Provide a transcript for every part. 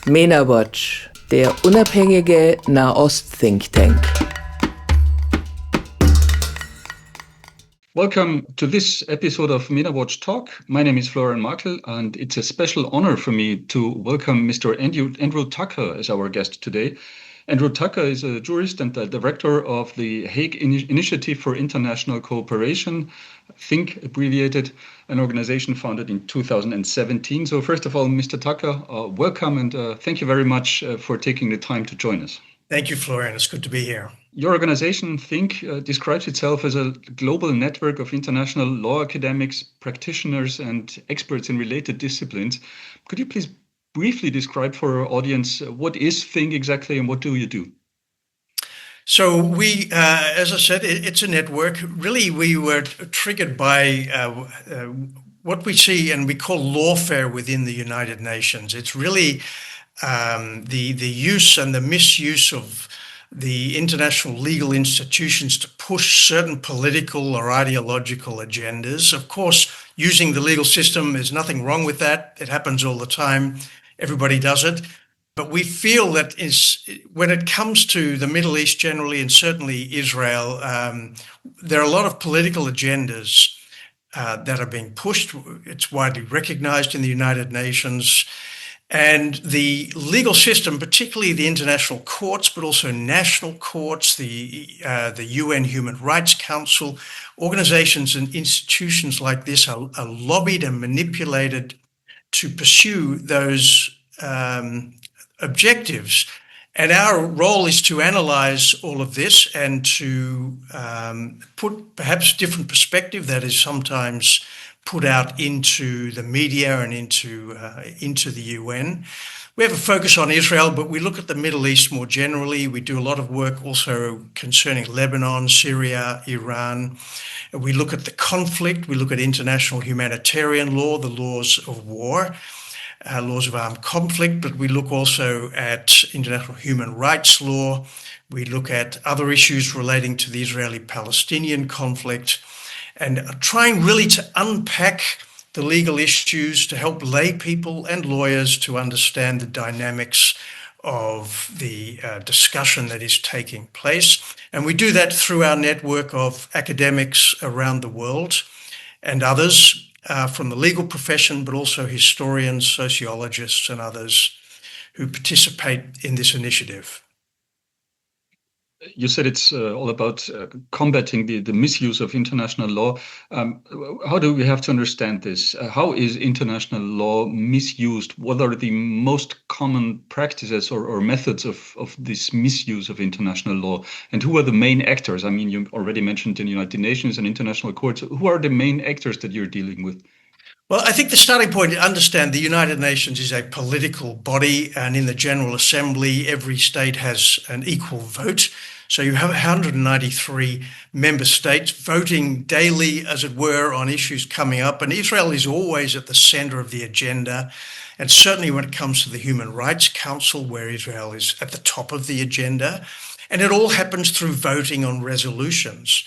Mena-Watch, der unabhängige Nahost-Think Tank. Welcome to this episode of Mena-Watch Talk. My name is Florian Markel, and it's a special honor for me to welcome Mr. Andrew Tucker as our guest today. Andrew Tucker is a jurist and the director of the Hague Initiative for International Cooperation, THINK abbreviated, an organization founded in 2017. So first of all, Mr. Tucker, welcome and thank you very much for taking the time to join us. Thank you, Florian. It's good to be here. Your organization, THINK, describes itself as a global network of international law academics, practitioners, and experts in related disciplines. Could you please briefly describe for our audience what is THINK exactly and what do you do? So we, as I said, it's a network. Really, we were triggered by what we see and we call lawfare within the United Nations. It's really the use and the misuse of the international legal institutions to push certain political or ideological agendas. Of course, using the legal system, there's nothing wrong with that. It happens all the time. Everybody does it. But we feel that when it comes to the Middle East generally, and certainly Israel, there are a lot of political agendas that are being pushed. It's widely recognized in the United Nations. And the legal system, particularly the international courts, but also national courts, the UN Human Rights Council, organizations and institutions like this are lobbied and manipulated to pursue those objectives. And our role is to analyze all of this and to put perhaps different perspective that is sometimes put out into the media and into the UN. We have a focus on Israel, but we look at the Middle East more generally. We do a lot of work also concerning Lebanon, Syria, Iran. We look at the conflict. We look at international humanitarian law, the laws of war, laws of armed conflict, but we look also at international human rights law. We look at other issues relating to the Israeli-Palestinian conflict, and trying really to unpack the legal issues to help lay people and lawyers to understand the dynamics of the discussion that is taking place. And we do that through our network of academics around the world and others from the legal profession, but also historians, sociologists, and others who participate in this initiative. You said it's all about combating the misuse of international law. How do we have to understand this? How is international law misused? What are the most common practices or methods of this misuse of international law? And who are the main actors? I mean, you already mentioned the United Nations and international courts. Who are the main actors that you're dealing with? Well, I think the starting point to understand the United Nations is a political body, and in the General Assembly, every state has an equal vote. So you have 193 member states voting daily, as it were, on issues coming up. And Israel is always at the center of the agenda. And certainly when it comes to the Human Rights Council, where Israel is at the top of the agenda. And it all happens through voting on resolutions.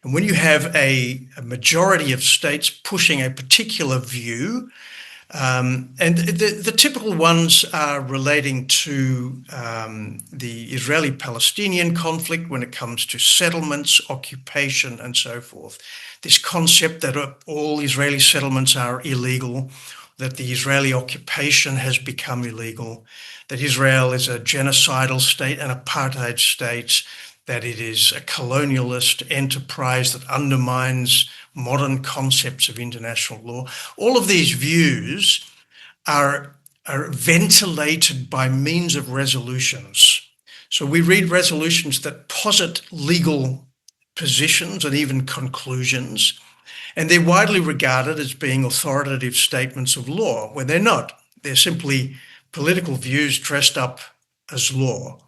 And when you have a majority of states pushing a particular view, and the typical ones are relating to the Israeli-Palestinian conflict when it comes to settlements, occupation, and so forth. This concept that all Israeli settlements are illegal, that the Israeli occupation has become illegal, that Israel is a genocidal state, an apartheid state, that it is a colonialist enterprise that undermines modern concepts of international law. All of these views are ventilated by means of resolutions. So we read resolutions that posit legal positions and even conclusions, and they're widely regarded as being authoritative statements of law, when they're not. They're simply political views dressed up as law,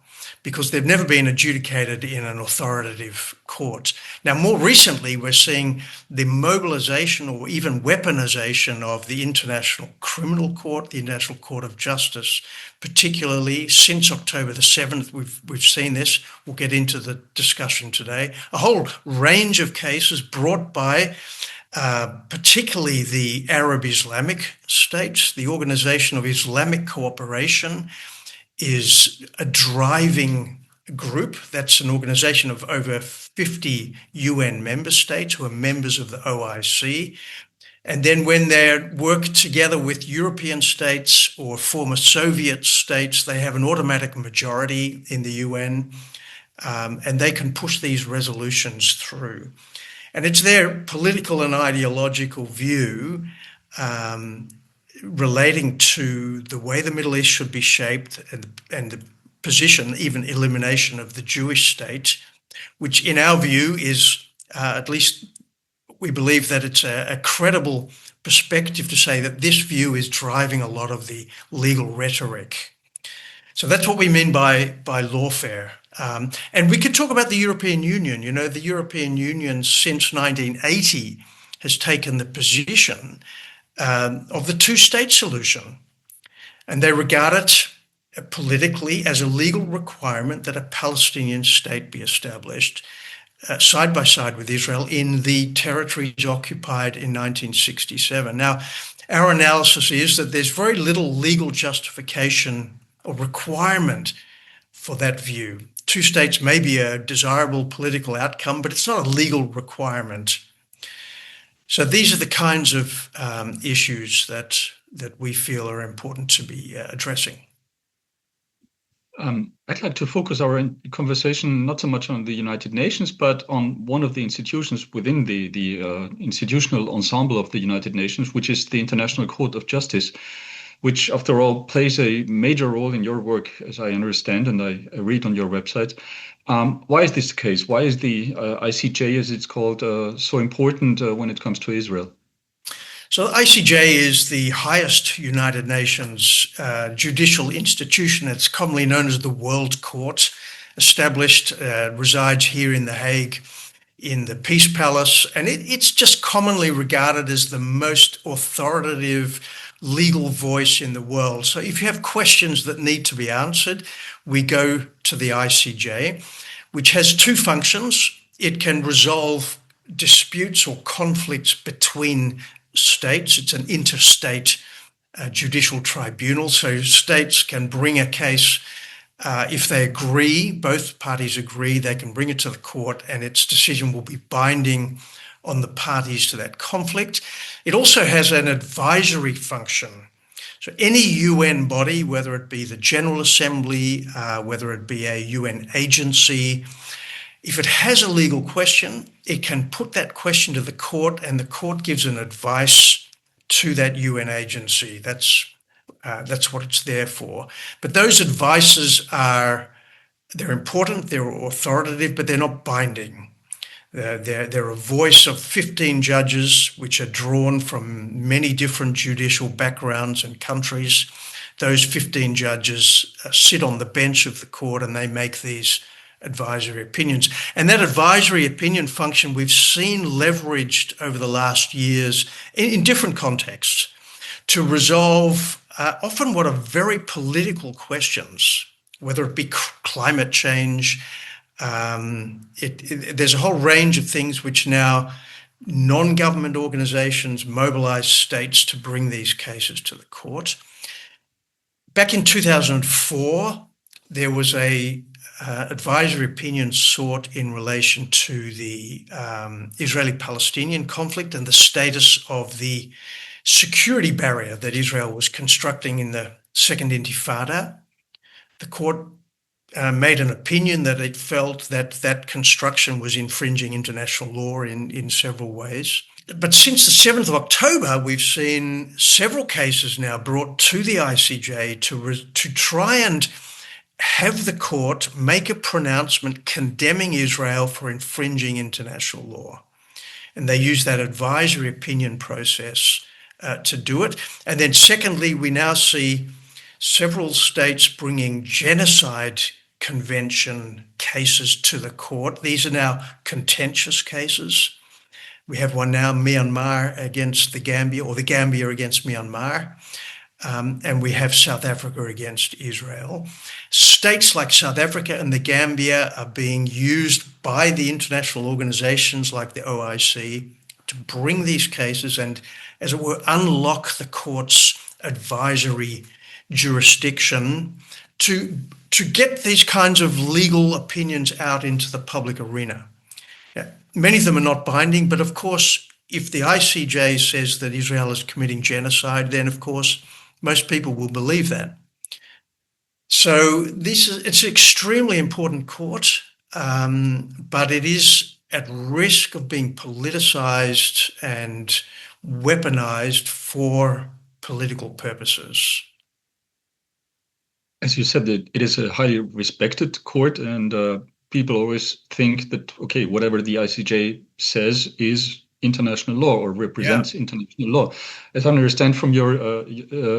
because they've never been adjudicated in an authoritative court. Now, more recently, we're seeing the mobilization or even weaponization of the International Criminal Court, the International Court of Justice, particularly since October the 7th. We've seen this. We'll get into the discussion today. A whole range of cases brought by particularly the Arab Islamic states, the Organization of Islamic Cooperation, is a driving group. That's an organization of over 50 UN member states who are members of the OIC. And then when they work together with European states or former Soviet states, they have an automatic majority in the UN, and they can push these resolutions through. And it's their political and ideological view relating to the way the Middle East should be shaped and the position, even elimination of the Jewish state, which in our view is, at least we believe that it's a credible perspective to say that this view is driving a lot of the legal rhetoric. So that's what we mean by lawfare. And we could talk about the European Union. You know, the European Union since 1980 has taken the position of the two-state solution. And they regard it politically as a legal requirement that a Palestinian state be established side by side with Israel in the territories occupied in 1967. Now, our analysis is that there's very little legal justification or requirement for that view. Two states may be a desirable political outcome, but it's not a legal requirement. So these are the kinds of issues that we feel are important to be addressing. I'd like to focus our conversation not so much on the United Nations, but on one of the institutions within the institutional ensemble of the United Nations, which is the International Court of Justice, which, after all, plays a major role in your work, as I understand, and I read on your website. Why is this the case? Why is the ICJ, as it's called, so important when it comes to Israel? So the ICJ is the highest United Nations judicial institution. It's commonly known as the World Court, established, resides here in The Hague in the Peace Palace. And it's just commonly regarded as the most authoritative legal voice in the world. So if you have questions that need to be answered, we go to the ICJ, which has two functions. It can resolve disputes or conflicts between states. It's an interstate judicial tribunal. So states can bring a case if they agree, both parties agree, they can bring it to the court and its decision will be binding on the parties to that conflict. It also has an advisory function. So any UN body, whether it be the General Assembly, whether it be a UN agency, if it has a legal question, it can put that question to the court and the court gives an advice to that UN agency. That's what it's there for. But those advices they're important, they're authoritative, but they're not binding. They're a voice of 15 judges, which are drawn from many different judicial backgrounds and countries. Those 15 judges sit on the bench of the court and they make these advisory opinions. And that advisory opinion function we've seen leveraged over the last years in different contexts to resolve often what are very political questions, whether it be climate change. There's a whole range of things which now non-government organizations mobilize states to bring these cases to the court. Back in 2004, there was a advisory opinion sought in relation to the Israeli-Palestinian conflict and the status of the security barrier that Israel was constructing in the Second Intifada. The court made an opinion that it felt that that construction was infringing international law in several ways. But since the 7th of October, we've seen several cases now brought to the ICJ to try and have the court make a pronouncement condemning Israel for infringing international law. And they use that advisory opinion process to do it. And then secondly, we now see several states bringing genocide convention cases to the court. These are now contentious cases. We have one now, Myanmar against the Gambia, or the Gambia against Myanmar. And we have South Africa against Israel. States like South Africa and the Gambia are being used by the international organizations like the OIC to bring these cases and, as it were, unlock the court's advisory jurisdiction to get these kinds of legal opinions out into the public arena. Many of them are not binding, but of course, if the ICJ says that Israel is committing genocide, then of course, most people will believe that. So it's an extremely important court, but it is at risk of being politicized and weaponized for political purposes. As you said, it is a highly respected court, and people always think that, okay, whatever the ICJ says is international law or represents international law. As I understand from your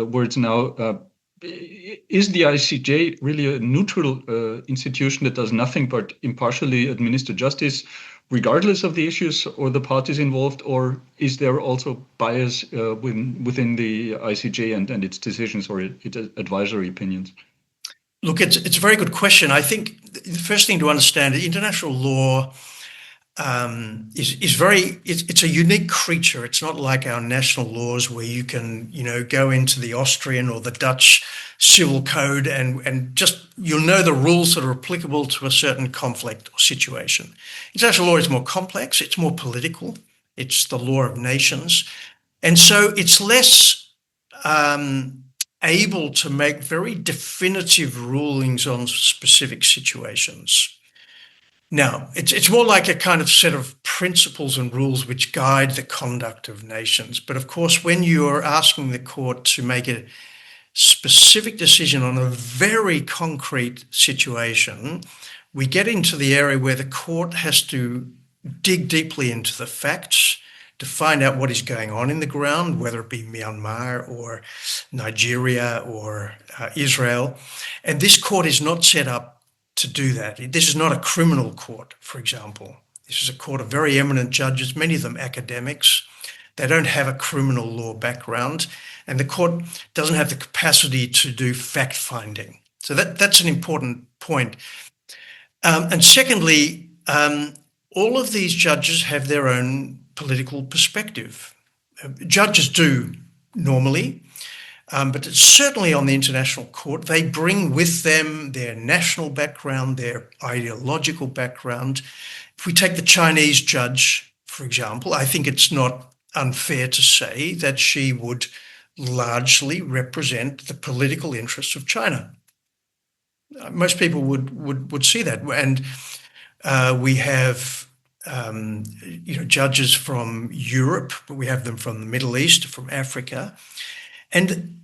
words now, is the ICJ really a neutral institution that does nothing but impartially administer justice, regardless of the issues or the parties involved, or is there also bias within the ICJ and its decisions or its advisory opinions? Look, it's a very good question. I think the first thing to understand is international law it's a unique creature. It's not like our national laws where you can, go into the Austrian or the Dutch civil code and just you'll know the rules that are applicable to a certain conflict or situation. International law is more complex. It's more political. It's the law of nations. And so it's less able to make very definitive rulings on specific situations. Now, it's more like a kind of set of principles and rules which guide the conduct of nations. But of course, when you're asking the court to make a specific decision on a very concrete situation, we get into the area where the court has to dig deeply into the facts to find out what is going on in the ground, whether it be Myanmar or Nigeria or Israel. And this court is not set up to do that. This is not a criminal court, for example. This is a court of very eminent judges, many of them academics. They don't have a criminal law background, and the court doesn't have the capacity to do fact-finding. So that's an important point. And secondly, all of these judges have their own political perspective. Judges do normally, but it's certainly on the international court. They bring with them their national background, their ideological background. If we take the Chinese judge, for example, I think it's not unfair to say that she would largely represent the political interests of China. Most people would see that. And we have judges from Europe, but we have them from the Middle East, from Africa. And,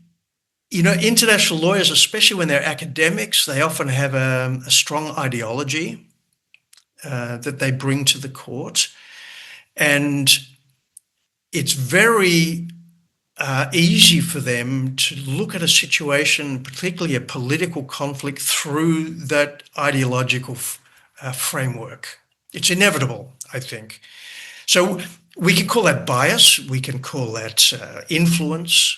international lawyers, especially when they're academics, they often have a strong ideology that they bring to the court. And it's very easy for them to look at a situation, particularly a political conflict, through that ideological framework. It's inevitable, I think. So we can call that bias, we can call that influence,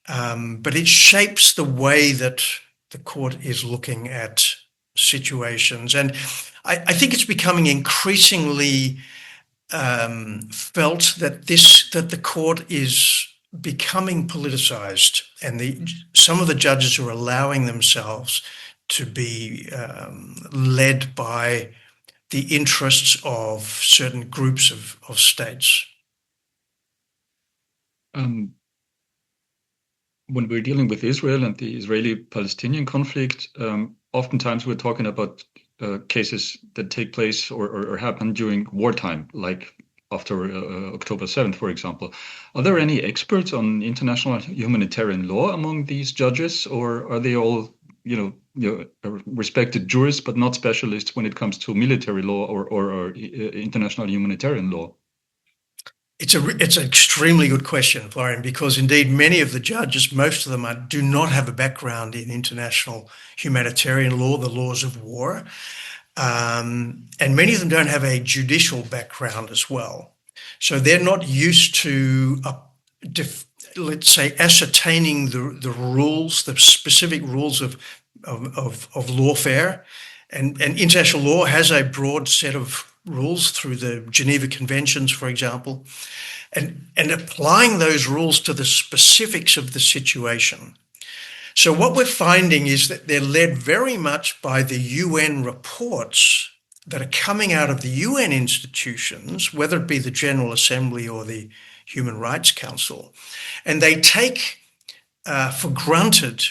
but it shapes the way that the court is looking at situations. And I think it's becoming increasingly felt that the court is becoming politicized, and some of the judges are allowing themselves to be led by the interests of certain groups of states. When we're dealing with Israel and the Israeli-Palestinian conflict, oftentimes we're talking about cases that take place or happen during wartime, like after October 7th, for example. Are there any experts on international humanitarian law among these judges, or are they all respected jurists, but not specialists when it comes to military law or international humanitarian law? It's an extremely good question, Florian, because indeed many of the judges, most of them do not have a background in international humanitarian law, the laws of war, and many of them don't have a judicial background as well. So they're not used to let's say, ascertaining the rules, the specific rules of lawfare. And international law has a broad set of rules through the Geneva Conventions, for example, and applying those rules to the specifics of the situation. So what we're finding is that they're led very much by the UN reports that are coming out of the UN institutions, whether it be the General Assembly or the Human Rights Council, and they take for granted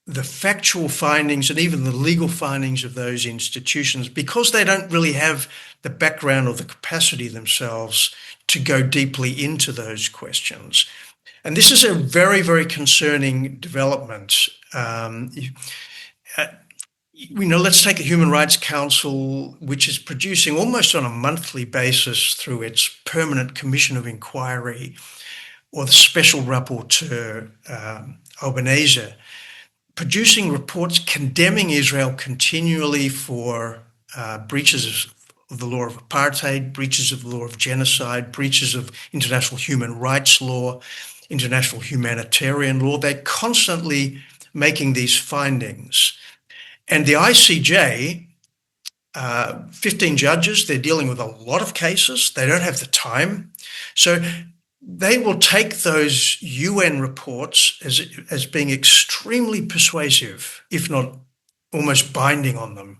the factual findings and even the legal findings of those institutions because they don't really have the background or the capacity themselves to go deeply into those questions. And this is a very, very concerning development. Let's take a Human Rights Council, which is producing almost on a monthly basis through its permanent commission of inquiry or the special rapporteur, Albanese, producing reports condemning Israel continually for breaches of the law of apartheid, breaches of the law of genocide, breaches of international human rights law, international humanitarian law. They're constantly making these findings. And the ICJ, 15 judges, they're dealing with a lot of cases. They don't have the time. So they will take those UN reports as being extremely persuasive, if not almost binding on them.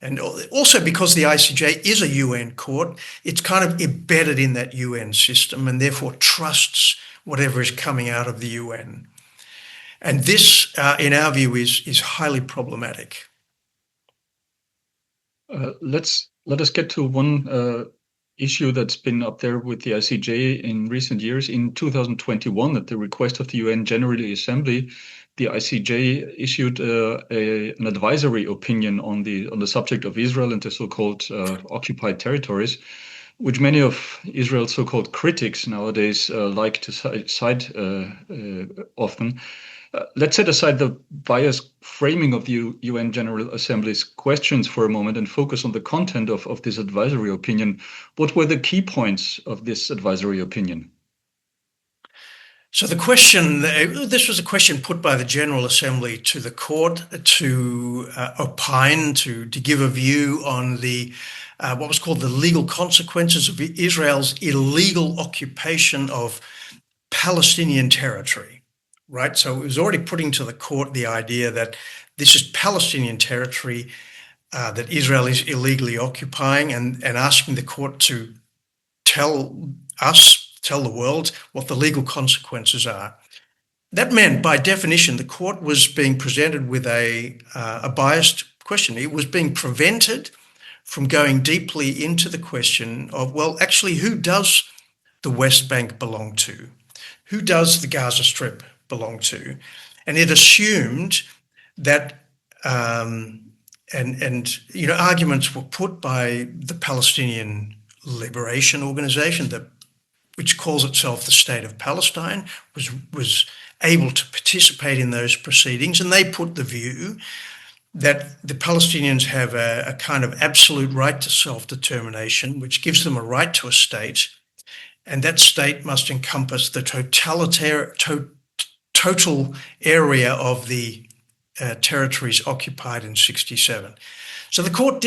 And also because the ICJ is a UN court, it's kind of embedded in that UN system and therefore trusts whatever is coming out of the UN. And this, in our view, is highly problematic. Let us get to one issue that's been up there with the ICJ in recent years. In 2021, at the request of the UN General Assembly, the ICJ issued an advisory opinion on the subject of Israel and the so-called occupied territories, which many of Israel's so-called critics nowadays like to cite often. Let's set aside the biased framing of the UN General Assembly's questions for a moment and focus on the content of this advisory opinion. What were the key points of this advisory opinion? So the question, this was a question put by the General Assembly to the court to opine, to give a view on the what was called the legal consequences of Israel's illegal occupation of Palestinian territory. Right, so it was already putting to the court the idea that this is Palestinian territory that Israel is illegally occupying, and asking the court to tell the world what the legal consequences are. That meant, by definition, the court was being presented with a biased question. It was being prevented from going deeply into the question of, well, actually, who does the West Bank belong to? Who does the Gaza Strip belong to? And it assumed that arguments were put by the Palestinian Liberation Organization, which calls itself the State of Palestine, was able to participate in those proceedings, and they put the view that the Palestinians have a kind of absolute right to self-determination, which gives them a right to a state, and that state must encompass the total area of the territories occupied in 1967. So the court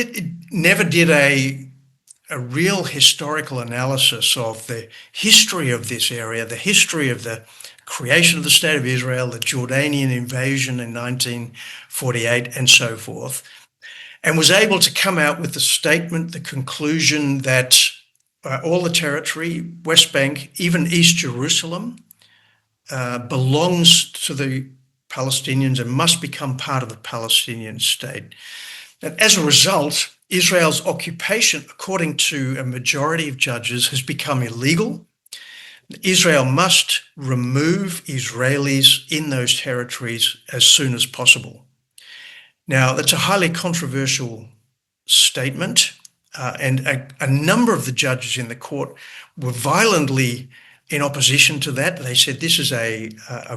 never did a real historical analysis of the history of this area, the history of the creation of the State of Israel, the Jordanian invasion in 1948, and so forth, and was able to come out with the statement, the conclusion that all the territory, West Bank, even East Jerusalem, belongs to the Palestinians and must become part of the Palestinian state. And as a result, Israel's occupation, according to a majority of judges, has become illegal. Israel must remove Israelis in those territories as soon as possible. Now, that's a highly controversial statement, and a number of the judges in the court were violently in opposition to that. They said this is a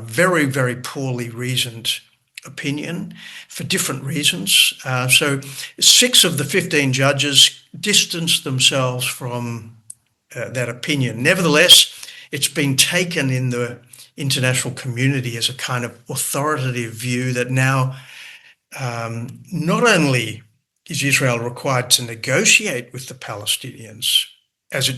very, very poorly reasoned opinion for different reasons. So 6 of the 15 judges distanced themselves from that opinion. Nevertheless, it's been taken in the international community as a kind of authoritative view that now not only is Israel required to negotiate with the Palestinians, as it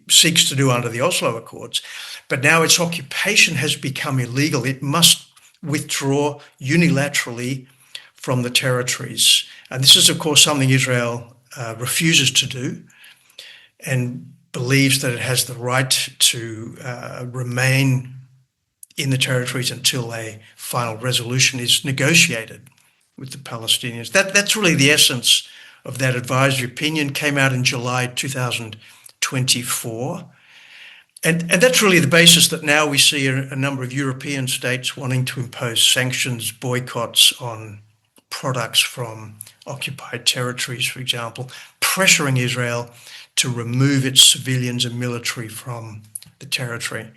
seeks to do under the Oslo Accords, but now its occupation has become illegal. It must withdraw unilaterally from the territories. And this is, of course, something Israel refuses to do and believes that it has the right to remain in the territories until a final resolution is negotiated with the Palestinians. That's really the essence of that advisory opinion. Came out in July 2024. And that's really the basis that now we see a number of European states wanting to impose sanctions, boycotts on products from occupied territories, for example, pressuring Israel to remove its civilians and military from the territory.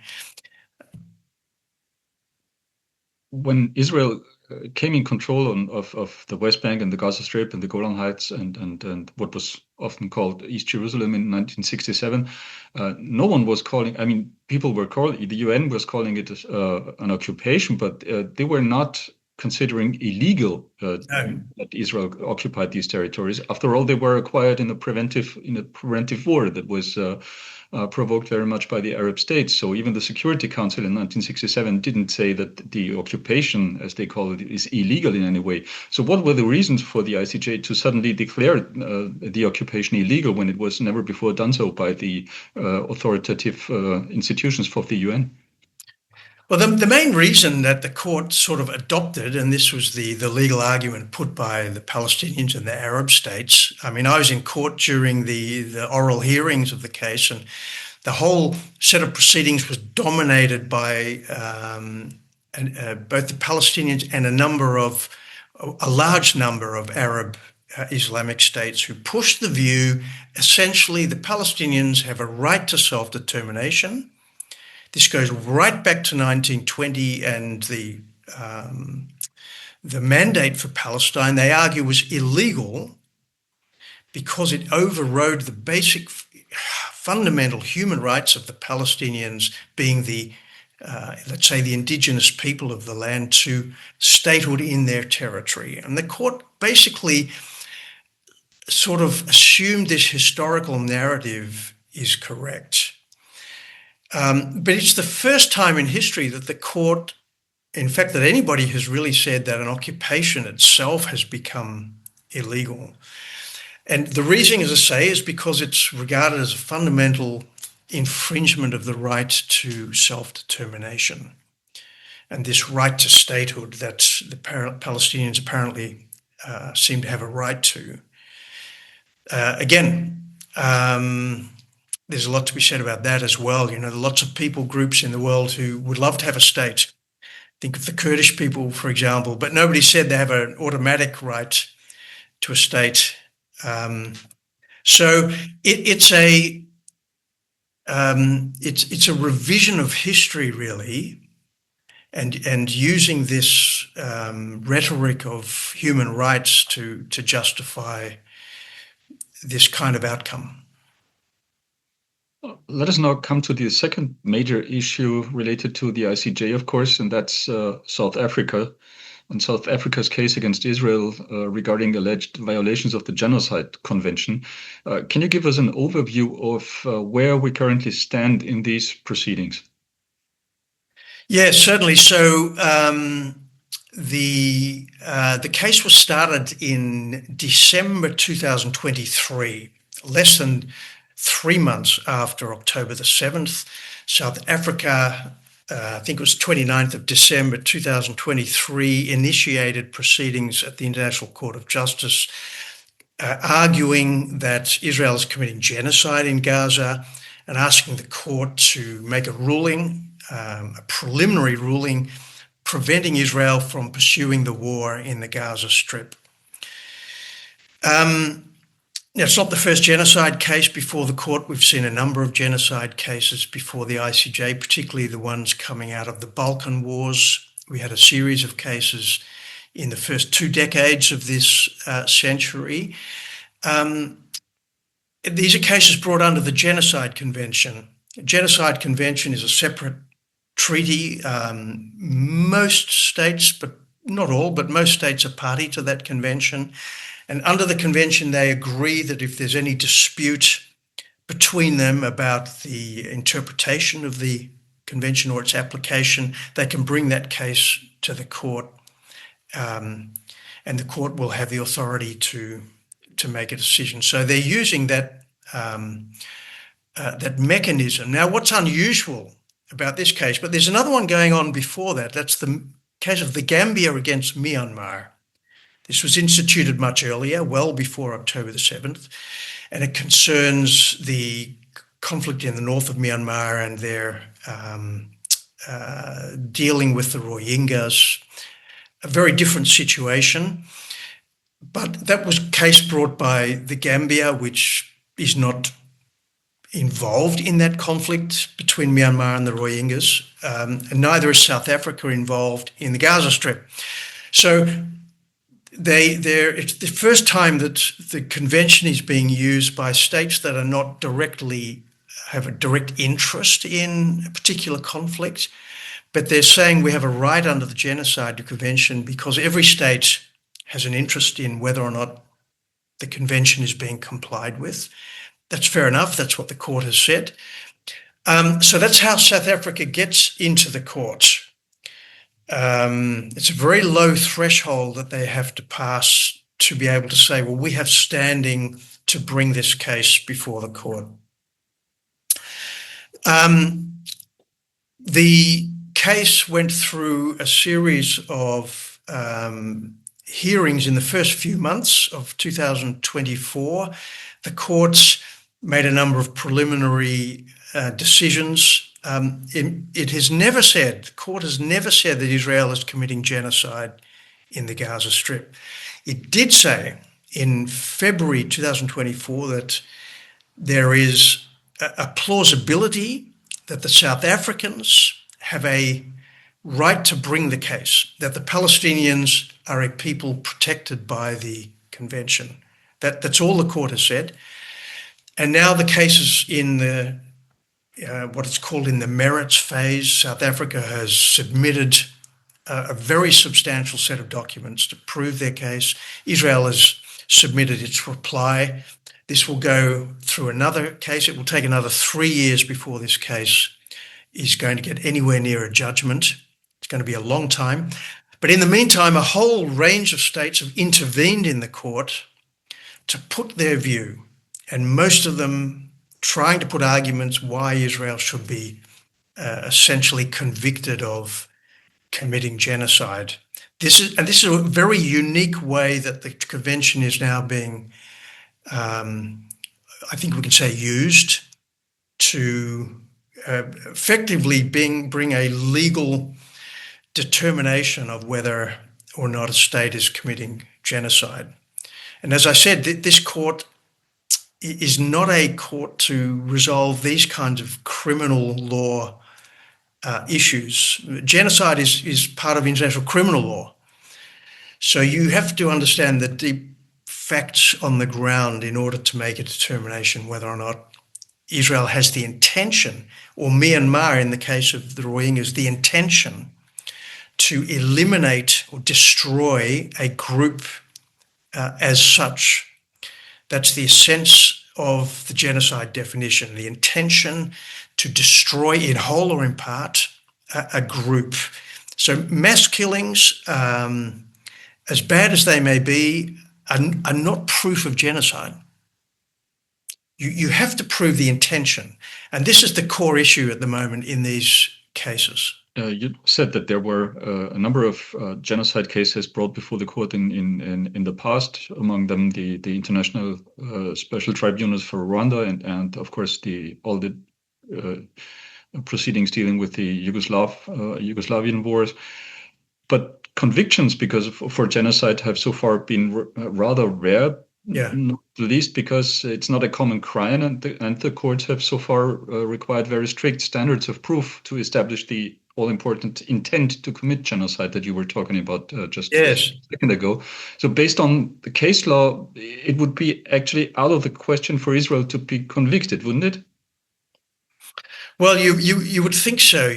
When Israel came in control of the West Bank and the Gaza Strip and the Golan Heights and what was often called East Jerusalem in 1967, no one was calling, I mean, people were calling, the UN was calling it an occupation, but they were not considering illegal that Israel occupied these territories. After all, they were acquired in a preventive war that was provoked very much by the Arab states. So even the Security Council in 1967 didn't say that the occupation, as they call it, is illegal in any way. So what were the reasons for the ICJ to suddenly declare the occupation illegal when it was never before done so by the authoritative institutions of the UN? Well, the main reason that the court sort of adopted, and this was the legal argument put by the Palestinians and the Arab states. I mean, I was in court during the oral hearings of the case, and the whole set of proceedings was dominated by both the Palestinians and a large number of Arab Islamic states who pushed the view, essentially, the Palestinians have a right to self-determination. This goes right back to 1920 and the mandate for Palestine, they argue, was illegal because it overrode the basic fundamental human rights of the Palestinians, being let's say, the indigenous people of the land, to statehood in their territory. And the court basically sort of assumed this historical narrative is correct. But it's the first time in history that the court, in fact, that anybody has really said that an occupation itself has become illegal. And the reason, as I say, is because it's regarded as a fundamental infringement of the right to self-determination and this right to statehood that the Palestinians apparently seem to have a right to. There's a lot to be said about that as well. You know, lots of people groups in the world who would love to have a state. Think of the Kurdish people, for example, but nobody said they have an automatic right to a state. So it's a revision of history, really, and using this rhetoric of human rights to justify this kind of outcome. Let us now come to the second major issue related to the ICJ, of course, and that's South Africa and South Africa's case against Israel regarding alleged violations of the Genocide Convention. Can you give us an overview of where we currently stand in these proceedings? Yes, certainly. So the case was started in December 2023, less than 3 months after October the 7th. South Africa, I think it was 29th of December 2023, initiated proceedings at the International Court of Justice, arguing that Israel is committing genocide in Gaza and asking the court to make a ruling, a preliminary ruling, preventing Israel from pursuing the war in the Gaza Strip. Now, it's not the first genocide case before the court. We've seen a number of genocide cases before the ICJ, particularly the ones coming out of the Balkan Wars. We had a series of cases in the first 2 decades of this century. These are cases brought under the Genocide Convention. The Genocide Convention is a separate treaty. Most states, but not all, but most states are party to that convention. And under the convention, they agree that if there's any dispute between them about the interpretation of the Convention or its application, they can bring that case to the court, and the court will have the authority to make a decision. So they're using that that mechanism. Now, what's unusual about this case, but there's another one going on before that. That's the case of the Gambia against Myanmar. This was instituted much earlier, well before October the 7th, and it concerns the conflict in the north of Myanmar and their dealing with the Rohingyas, a very different situation. But that was a case brought by the Gambia, which is not involved in that conflict between Myanmar and the Rohingyas, and neither is South Africa involved in the Gaza Strip. So it's the first time that the convention is being used by states that are not directly have a direct interest in a particular conflict, but they're saying we have a right under the Genocide Convention because every state has an interest in whether or not the convention is being complied with. That's fair enough. That's what the court has said. So that's how South Africa gets into the court. It's a very low threshold that they have to pass to be able to say, well, we have standing to bring this case before the court. The case went through a series of hearings in the first few months of 2024. The courts made a number of preliminary decisions. It has never said, the court has never said that Israel is committing genocide in the Gaza Strip. It did say in February 2024 that there is a plausibility that the South Africans have a right to bring the case, that the Palestinians are a people protected by the convention. That's all the court has said. And now the case is in the what it's called in the merits phase. South Africa has submitted a very substantial set of documents to prove their case. Israel has submitted its reply. This will go through another case. It will take another 3 years before this case is going to get anywhere near a judgment. It's going to be a long time. But in the meantime, a whole range of states have intervened in the court to put their view, and most of them trying to put arguments why Israel should be essentially convicted of committing genocide. This is a very unique way that the convention is now being, I think we can say, used to effectively bring a legal determination of whether or not a state is committing genocide. And as I said, this court is not a court to resolve these kinds of criminal law issues. Genocide is part of international criminal law. So you have to understand the deep facts on the ground in order to make a determination whether or not Israel has the intention, or Myanmar in the case of the Rohingyas, the intention to eliminate or destroy a group as such. That's the essence of the genocide definition, the intention to destroy in whole or in part a group. So mass killings, as bad as they may be, are not proof of genocide. You have to prove the intention. And this is the core issue at the moment in these cases. You said that there were a number of genocide cases brought before the court in the past, among them the International Special Tribunals for Rwanda and of course all the proceedings dealing with the Yugoslavian wars. But convictions for genocide have so far been rather rare. Yeah. Not least because it's not a common crime, and the courts have so far required very strict standards of proof to establish the all-important intent to commit genocide that you were talking about just a second ago. So based on the case law, it would be actually out of the question for Israel to be convicted, wouldn't it? Well, you would think so,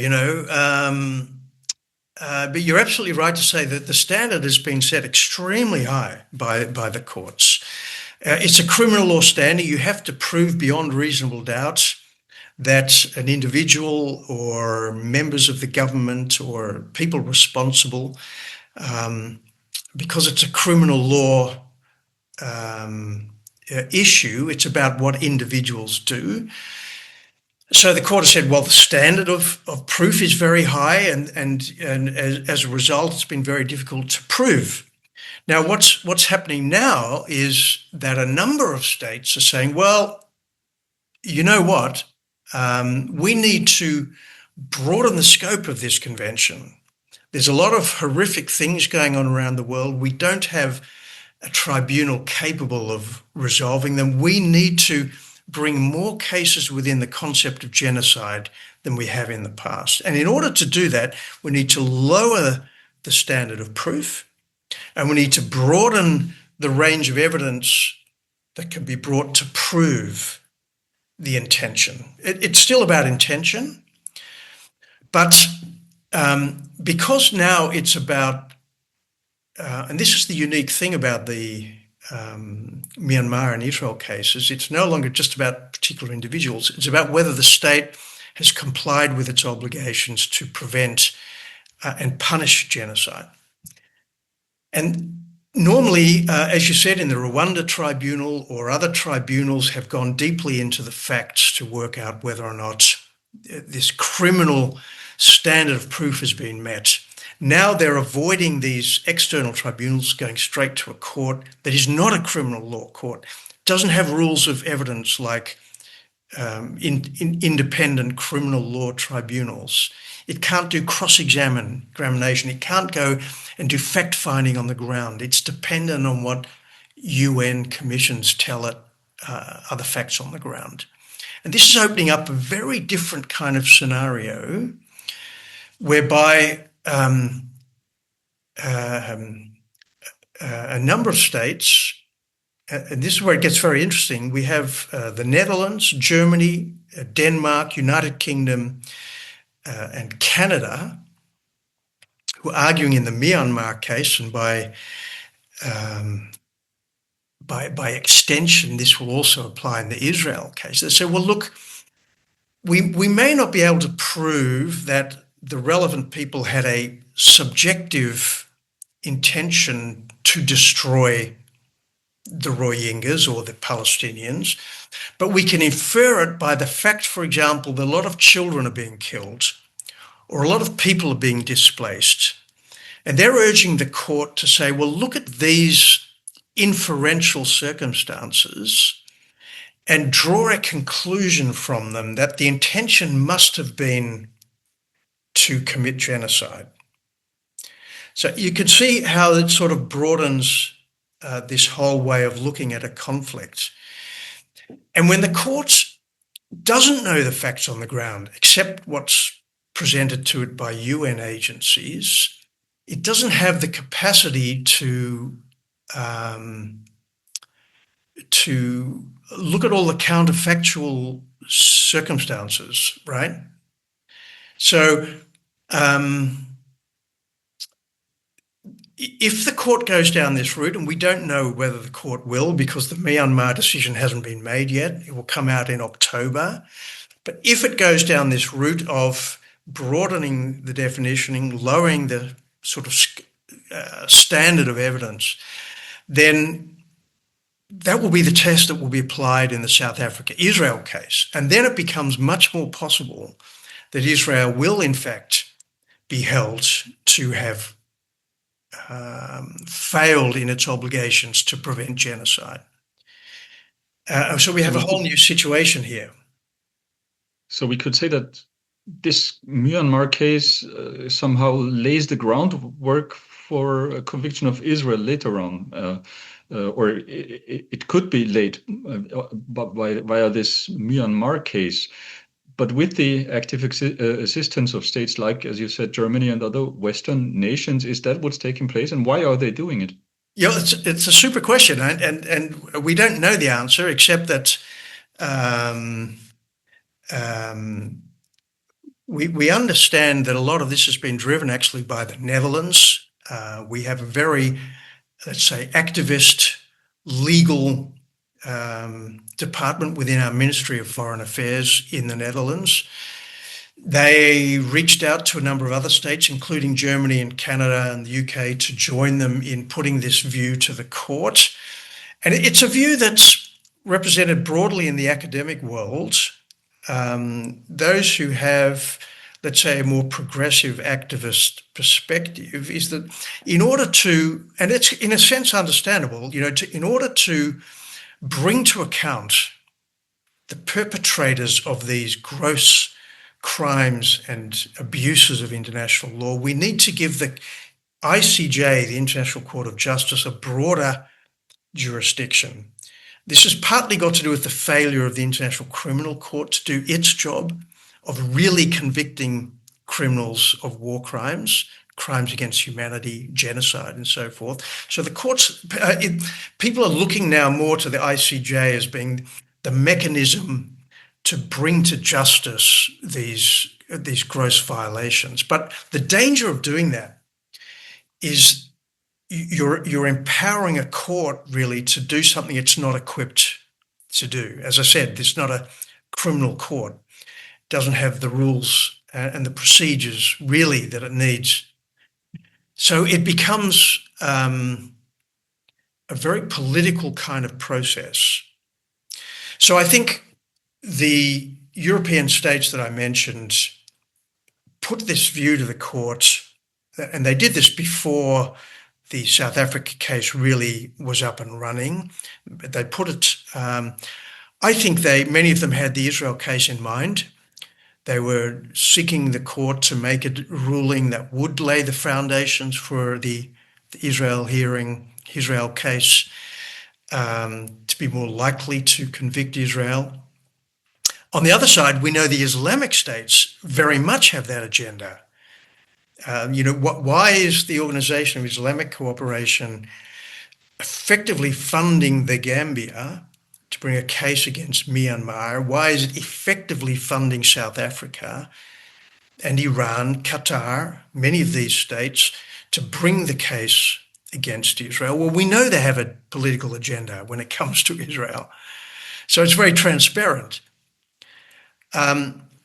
but you're absolutely right to say that the standard has been set extremely high by the courts. It's a criminal law standard. You have to prove beyond reasonable doubt that an individual or members of the government or people responsible, because it's a criminal law issue, it's about what individuals do. So the court has said, well, the standard of proof is very high, and as a result, it's been very difficult to prove. Now, what's happening now is that a number of states are saying, well, you know what? We need to broaden the scope of this convention. There's a lot of horrific things going on around the world. We don't have a tribunal capable of resolving them. We need to bring more cases within the concept of genocide than we have in the past. And in order to do that, we need to lower the standard of proof, and we need to broaden the range of evidence that can be brought to prove the intention. It's still about intention, but because now it's about, and this is the unique thing about the Myanmar and Israel cases, it's no longer just about particular individuals. It's about whether the state has complied with its obligations to prevent and punish genocide. And normally, as you said, in the Rwanda tribunal or other tribunals have gone deeply into the facts to work out whether or not this criminal standard of proof has been met. Now they're avoiding these external tribunals, going straight to a court that is not a criminal law court, doesn't have rules of evidence like independent criminal law tribunals. It can't do cross-examination. It can't go and do fact-finding on the ground. It's dependent on what UN commissions tell it are the facts on the ground. And this is opening up a very different kind of scenario whereby a number of states, and this is where it gets very interesting, we have the Netherlands, Germany, Denmark, United Kingdom, and Canada, who are arguing in the Myanmar case, and by extension, this will also apply in the Israel case. They say, well, look, we may not be able to prove that the relevant people had a subjective intention to destroy the Rohingyas or the Palestinians, but we can infer it by the fact, for example, that a lot of children are being killed or a lot of people are being displaced. And they're urging the court to say, well, look at these inferential circumstances and draw a conclusion from them that the intention must have been to commit genocide. So you can see how it sort of broadens this whole way of looking at a conflict. And when the court doesn't know the facts on the ground, except what's presented to it by UN agencies, it doesn't have the capacity to look at all the counterfactual circumstances, right? So if the court goes down this route, and we don't know whether the court will because the Myanmar decision hasn't been made yet, it will come out in October. But if it goes down this route of broadening the definition, lowering the sort of standard of evidence, then that will be the test that will be applied in the South Africa-Israel case. And then it becomes much more possible that Israel will, in fact, be held to have failed in its obligations to prevent genocide. So we have a whole new situation here. So we could say that this Myanmar case somehow lays the groundwork for a conviction of Israel later on, or it could be laid via this Myanmar case. But with the active assistance of states like, as you said, Germany and other Western nations, is that what's taking place? And why are they doing it? Yeah, it's a super question. And we don't know the answer, except that we understand that a lot of this has been driven actually by the Netherlands. We have a very, let's say, activist legal department within our Ministry of Foreign Affairs in the Netherlands. They reached out to a number of other states, including Germany and Canada and the UK, to join them in putting this view to the court. And it's a view that's represented broadly in the academic world. Those who have, let's say, a more progressive activist perspective is that in order to, and it's in a sense understandable, in order to bring to account the perpetrators of these gross crimes and abuses of international law, we need to give the ICJ, the International Court of Justice, a broader jurisdiction. This has partly got to do with the failure of the International Criminal Court to do its job of really convicting criminals of war crimes, crimes against humanity, genocide, and so forth. So the courts, people are looking now more to the ICJ as being the mechanism to bring to justice these gross violations. But the danger of doing that is you're empowering a court really to do something it's not equipped to do. As I said, it's not a criminal court. It doesn't have the rules and the procedures really that it needs. So it becomes a very political kind of process. So I think the European states that I mentioned put this view to the court, and they did this before the South Africa case really was up and running. They put it, I think many of them had the Israel case in mind. They were seeking the court to make a ruling that would lay the foundations for the Israel case to be more likely to convict Israel. On the other side, we know the Islamic states very much have that agenda. Why is the Organization of Islamic Cooperation effectively funding the Gambia to bring a case against Myanmar? Why is it effectively funding South Africa and Iran, Qatar, many of these states, to bring the case against Israel? Well, we know they have a political agenda when it comes to Israel. So it's very transparent.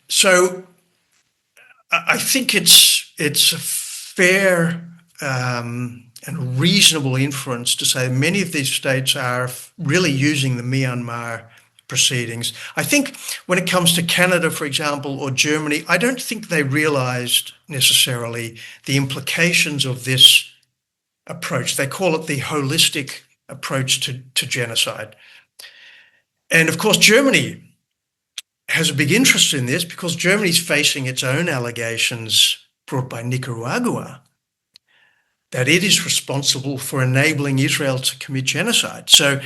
So I think it's a fair and reasonable inference to say many of these states are really using the Myanmar proceedings. I think when it comes to Canada, for example, or Germany, I don't think they realized necessarily the implications of this approach. They call it the holistic approach to genocide. And of course, Germany has a big interest in this because Germany's facing its own allegations brought by Nicaragua that it is responsible for enabling Israel to commit genocide. So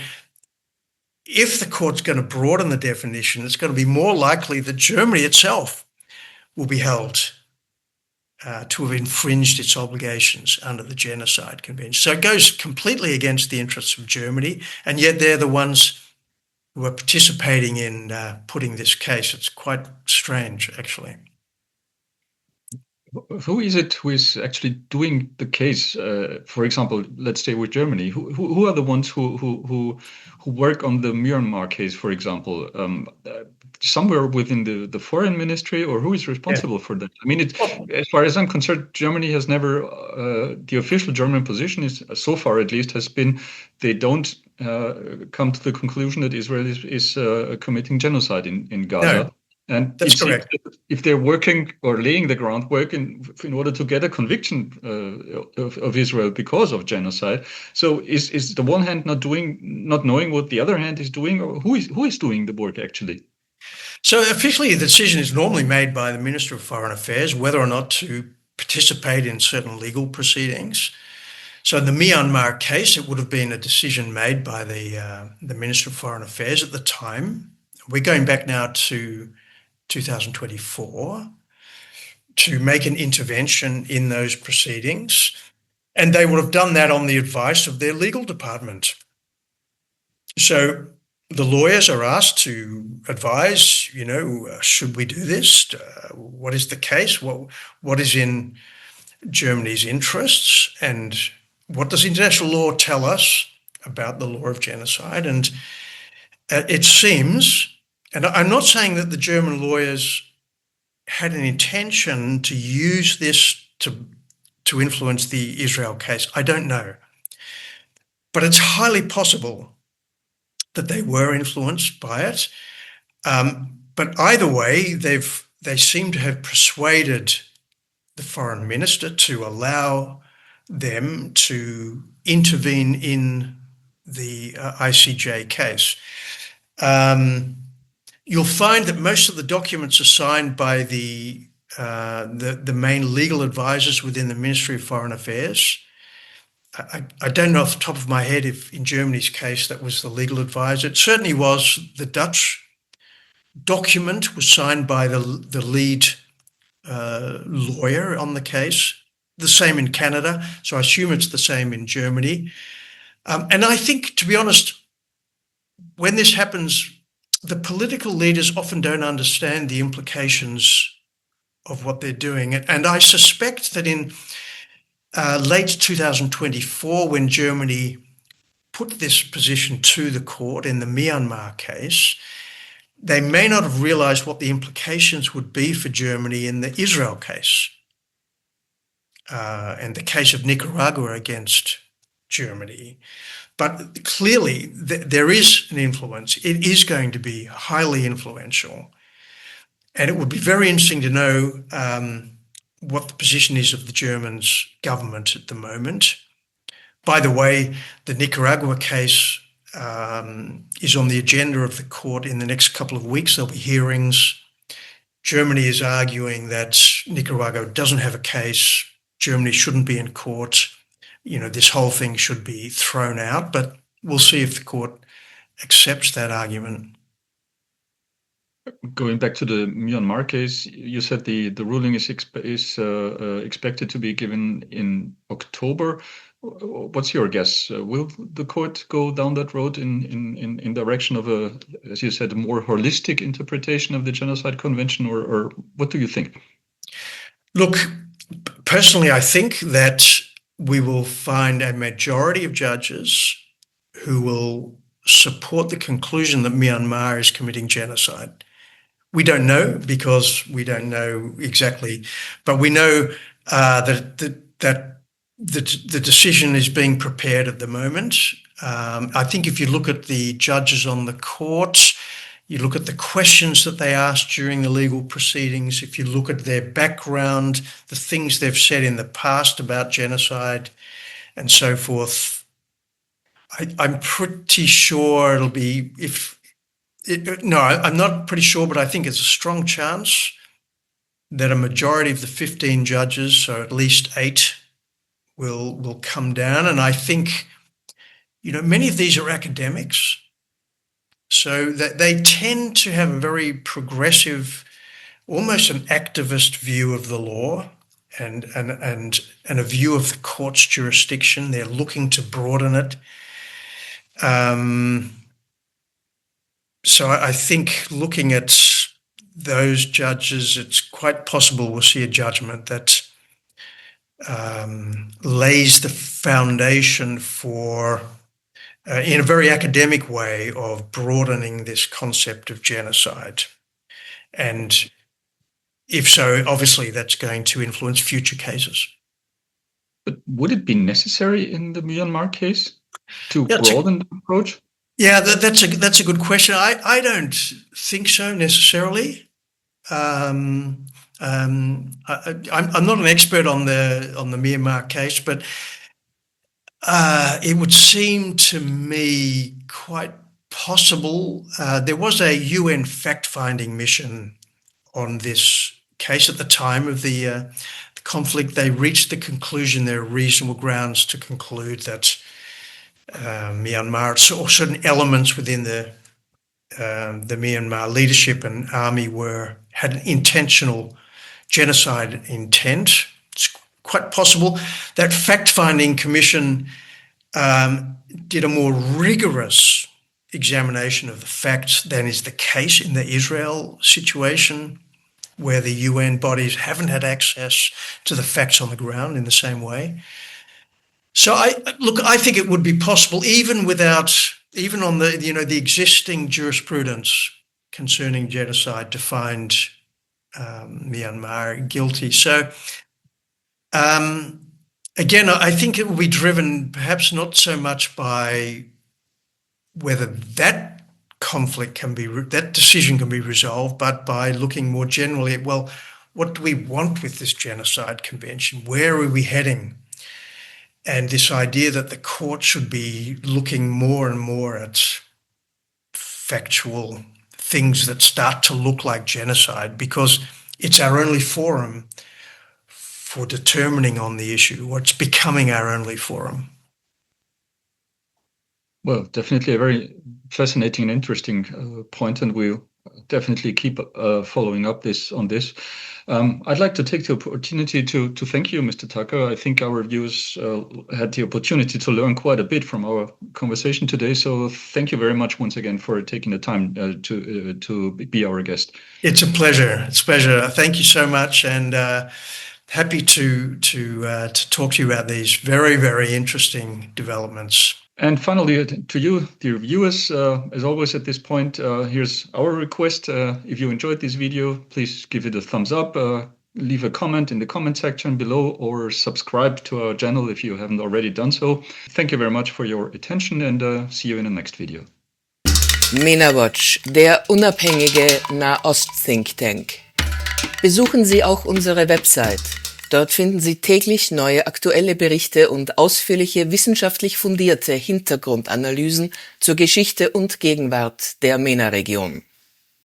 if the court's going to broaden the definition, it's going to be more likely that Germany itself will be held to have infringed its obligations under the Genocide Convention. So it goes completely against the interests of Germany, and yet they're the ones who are participating in putting this case. It's quite strange, actually. Who is it who is actually doing the case? For example, let's stay with Germany. Who are the ones who work on the Myanmar case, for example? Somewhere within the foreign ministry, or who is responsible for that? I mean, as far as I'm concerned, Germany has never, the official German position is, so far at least, has been they don't come to the conclusion that Israel is committing genocide in Gaza. No. And that's correct. If they're working or laying the groundwork in order to get a conviction of Israel because of genocide, so is the one hand not knowing what the other hand is doing, or who is doing the work actually? So officially, the decision is normally made by the Minister of Foreign Affairs whether or not to participate in certain legal proceedings. So in the Myanmar case, it would have been a decision made by the Minister of Foreign Affairs at the time. We're going back now to 2024 to make an intervention in those proceedings, and they would have done that on the advice of their legal department. So the lawyers are asked to advise, should we do this? What is the case? What is in Germany's interests? And what does international law tell us about the law of genocide? And It seems, and I'm not saying that the German lawyers had an intention to use this to influence the Israel case. I don't know. But it's highly possible that they were influenced by it. But either way, they seem to have persuaded the foreign minister to allow them to intervene in the ICJ case. You'll find that most of the documents are signed by the main legal advisors within the Ministry of Foreign Affairs. I don't know off the top of my head if in Germany's case that was the legal advisor. It certainly was. The Dutch document was signed by the lead lawyer on the case. The same in Canada, so I assume it's the same in Germany. And I think, to be honest, when this happens, the political leaders often don't understand the implications of what they're doing. And I suspect that in late 2024, when Germany put this position to the court in the Myanmar case, they may not have realized what the implications would be for Germany in the Israel case and the case of Nicaragua against Germany. But clearly, there is an influence. It is going to be highly influential. And it would be very interesting to know what the position is of the German government at the moment. By the way, the Nicaragua case is on the agenda of the court in the next couple of weeks. There'll be hearings. Germany is arguing that Nicaragua doesn't have a case. Germany shouldn't be in court. This whole thing should be thrown out, but we'll see if the court accepts that argument. Going back to the Myanmar case, you said the ruling is expected to be given in October. What's your guess? Will the court go down that road in direction of a, as you said, a more holistic interpretation of the Genocide Convention, or what do you think? Look, personally, I think that we will find a majority of judges who will support the conclusion that Myanmar is committing genocide. We don't know because we don't know exactly, but we know that the decision is being prepared at the moment. I think if you look at the judges on the court, you look at the questions that they asked during the legal proceedings, if you look at their background, the things they've said in the past about genocide and so forth, I'm pretty sure it'll be, I'm not pretty sure, but I think it's a strong chance that a majority of the 15 judges, so at least 8, will come down. And I think, many of these are academics, so that they tend to have a very progressive, almost an activist view of the law and a view of the court's jurisdiction. They're looking to broaden it. So I think looking at those judges, it's quite possible we'll see a judgment that lays the foundation for, in a very academic way, of broadening this concept of genocide. And if so, obviously that's going to influence future cases. But would it be necessary in the Myanmar case to broaden the approach? Yeah, that's a good question. I don't think so necessarily. I'm not an expert on the Myanmar case, but it would seem to me quite possible. There was a UN fact-finding mission on this case at the time of the conflict. They reached the conclusion there are reasonable grounds to conclude that Myanmar, or certain elements within the Myanmar leadership and army had an intentional genocide intent. It's quite possible that fact-finding commission did a more rigorous examination of the facts than is the case in the Israel situation, where the UN bodies haven't had access to the facts on the ground in the same way. So I think it would be possible, even without even on the existing jurisprudence concerning genocide defined Myanmar guilty. So again, I think it will be driven perhaps not so much by whether that conflict that decision can be resolved, but by looking more generally at, well, what do we want with this genocide convention? Where are we heading? And this idea that the court should be looking more and more at factual things that start to look like genocide, because it's our only forum for determining on the issue, or it's becoming our only forum. Well, definitely a very fascinating and interesting point, and we'll definitely keep following up on this. I'd like to take the opportunity to thank you, Mr. Tucker. I think our viewers had the opportunity to learn quite a bit from our conversation today. So thank you very much once again for taking the time to be our guest. It's a pleasure. It's a pleasure. Thank you so much, and happy to talk to you about these very, very interesting developments. And finally, to you, dear viewers, as always at this point, here's our request. If you enjoyed this video, please give it a thumbs up, leave a comment in the comment section below, or subscribe to our channel if you haven't already done so. Thank you very much for your attention, and see you in the next video. Mena-Watch, der unabhängige Nahost-Think Tank. Besuchen Sie auch unsere Website. Dort finden Sie täglich neue aktuelle Berichte und ausführliche wissenschaftlich fundierte Hintergrundanalysen zur Geschichte und Gegenwart der MENA-Region.